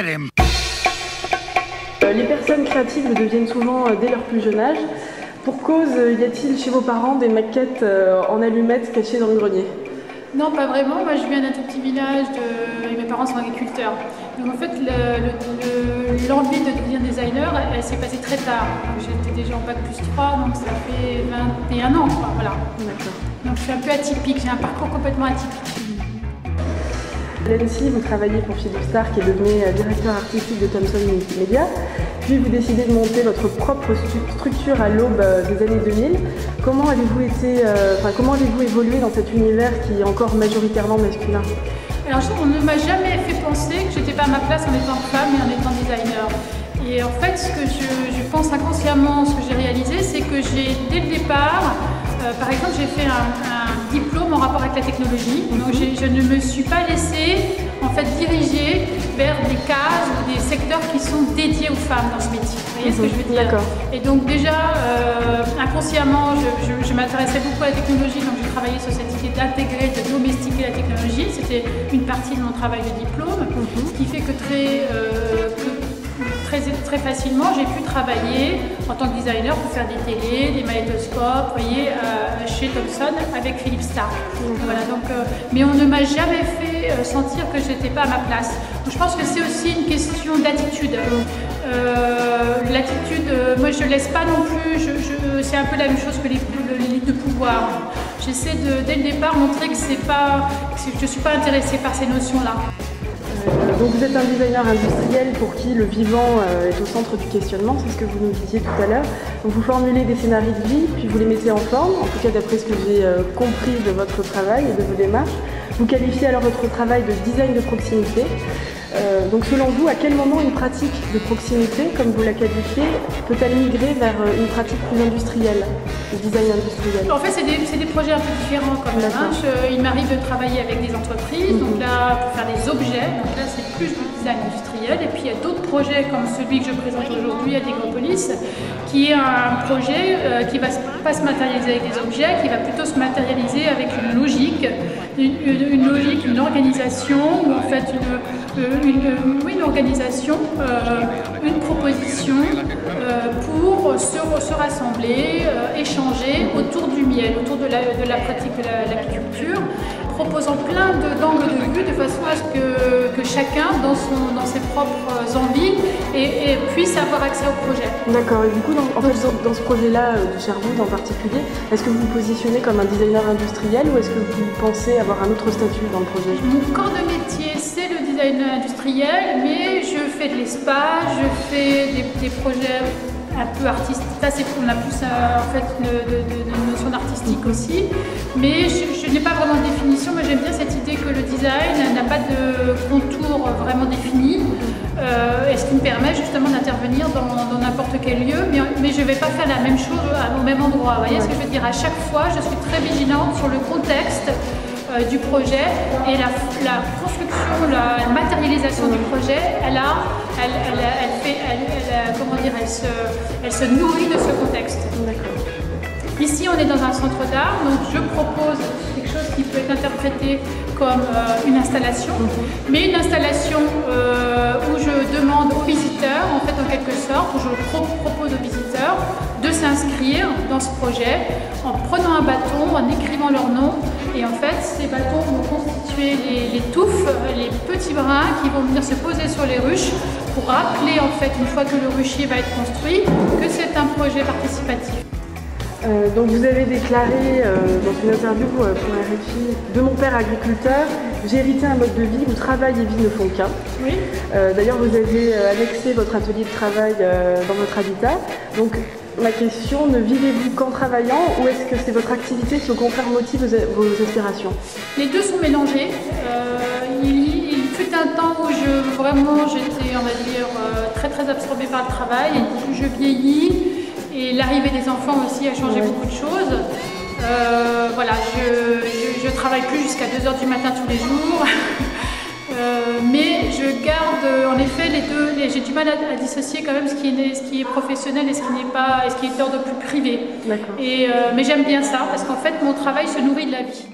get him. Les personnes créatives le deviennent souvent dès leur plus jeune âge. Pour cause, y a-t-il chez vos parents des maquettes en allumettes cachées dans le grenier? Non, pas vraiment. Moi, je viens d'un tout petit village et mes parents sont agriculteurs. Donc, en fait, l'envie de devenir designer, elle s'est passée très tard. J'étais déjà en bac plus 3, donc ça fait 21 ans, quoi. Voilà. D'accord. Donc, je suis un peu atypique. J'ai un parcours complètement atypique. L'ANSI, vous travaillez pour Philippe Stark qui est devenu directeur artistique de Thomson Multimédia. Puis vous décidez de monter votre propre structure à l'aube des années 2000. Comment avez-vous évolué dans cet univers qui est encore majoritairement masculin? Alors, on ne m'a jamais fait penser que j'étais pas à ma place en étant femme et en étant designer. Et en fait, ce que je pense inconsciemment, ce que j'ai réalisé, c'est que dès le départ, par exemple, j'ai fait un diplôme en rapport avec la technologie. Donc, je ne me suis pas laissée en fait diriger vers des cases ou des secteurs qui sont dédiés aux femmes dans ce métier. Vous voyez ce que je veux dire? Et donc déjà, inconsciemment, je m'intéressais beaucoup à la technologie, donc j'ai travaillé sur cette idée d'intégrer, de domestiquer la technologie. C'était une partie de mon travail de diplôme, ce qui fait que très facilement, j'ai pu travailler en tant que designer pour faire des télés, des magnétoscopes, vous voyez, chez Thomson avec Philippe Stark. Voilà, donc, mais on ne m'a jamais fait sentir que je n'étais pas à ma place. Donc, je pense que c'est aussi une question d'attitude. L'attitude, moi je ne laisse pas non plus, c'est un peu la même chose que l'élite de pouvoir. J'essaie dès le départ montrer que je ne suis pas intéressée par ces notions-là. Donc vous êtes un designer industriel pour qui le vivant est au centre du questionnement, c'est ce que vous nous disiez tout à l'heure. Donc vous formulez des scénarios de vie, puis vous les mettez en forme, en tout cas d'après ce que j'ai compris de votre travail et de vos démarches. Vous qualifiez alors votre travail de design de proximité. Donc selon vous, à quel moment une pratique de proximité, comme vous la qualifiez, peut-elle migrer vers une pratique plus industrielle, le design industriel? En fait, c'est des projets un peu différents quand même. Hein. Il m'arrive de travailler avec des entreprises, donc là, pour faire des objets, donc là c'est plus du design industriel. Et puis il y a d'autres projets comme celui que je présente aujourd'hui à Dégropolis, qui est un projet qui ne va pas se matérialiser avec des objets, qui va plutôt se matérialiser avec une logique, une organisation, ou en fait une organisation, une proposition pour se rassembler, échanger autour du miel, autour de la pratique de l'apiculture, proposant plein d'angles de vue de façon à ce que chacun, dans ses propres envies, puisse avoir accès au projet. D'accord, et du coup, dans ce projet-là de Sherwood en particulier, est-ce que vous vous positionnez comme un designer industriel ou est-ce que vous pensez avoir un autre statut dans le projet? Mon corps de métier, c'est le design industriel, mais je fais de l'espace, je fais des projets un peu artistiques. Ça, on a plus en fait une notion d'artistique aussi, mais je n'ai pas vraiment de définition. Moi, j'aime bien cette idée que le design n'a pas de contour vraiment défini, et ce qui me permet justement d'intervenir dans n'importe quel lieu, mais je ne vais pas faire la même chose au même endroit. Vous voyez ce que je veux dire? À chaque fois, je suis très vigilante sur le contexte du projet et la construction, la matérialisation du projet, elle se nourrit de ce contexte. Ici, on est dans un centre d'art, donc je propose quelque chose qui peut être interprété comme une installation, mais une installation où je demande aux visiteurs, en fait en quelque sorte, où je propose aux visiteurs de s'inscrire dans ce projet en prenant un bâton, en écrivant leur nom, et en fait ces bâtons vont constituer les touffes, les petits brins qui vont venir se poser sur les ruches pour rappeler en fait, une fois que le ruchier va être construit, que c'est un projet participatif. Donc vous avez déclaré dans une interview pour RFI, de mon père agriculteur, j'ai hérité un mode de vie où travail et vie ne font qu'un. Oui. D'ailleurs vous avez annexé votre atelier de travail dans votre habitat. Donc ma question, ne vivez-vous qu'en travaillant ou est-ce que c'est votre activité qui au contraire motive vos aspirations? Les deux sont mélangés. Il fut un temps où j'étais, on va dire, très absorbée par le travail, et plus je vieillis. Et l'arrivée des enfants aussi a changé beaucoup de choses. Voilà, je travaille plus jusqu'à 2 h du matin tous les jours. Mais je garde en effet les deux. J'ai du mal à dissocier quand même ce qui est professionnel et ce qui est d'ordre plus privé. Mais j'aime bien ça parce qu'en fait mon travail se nourrit de la vie.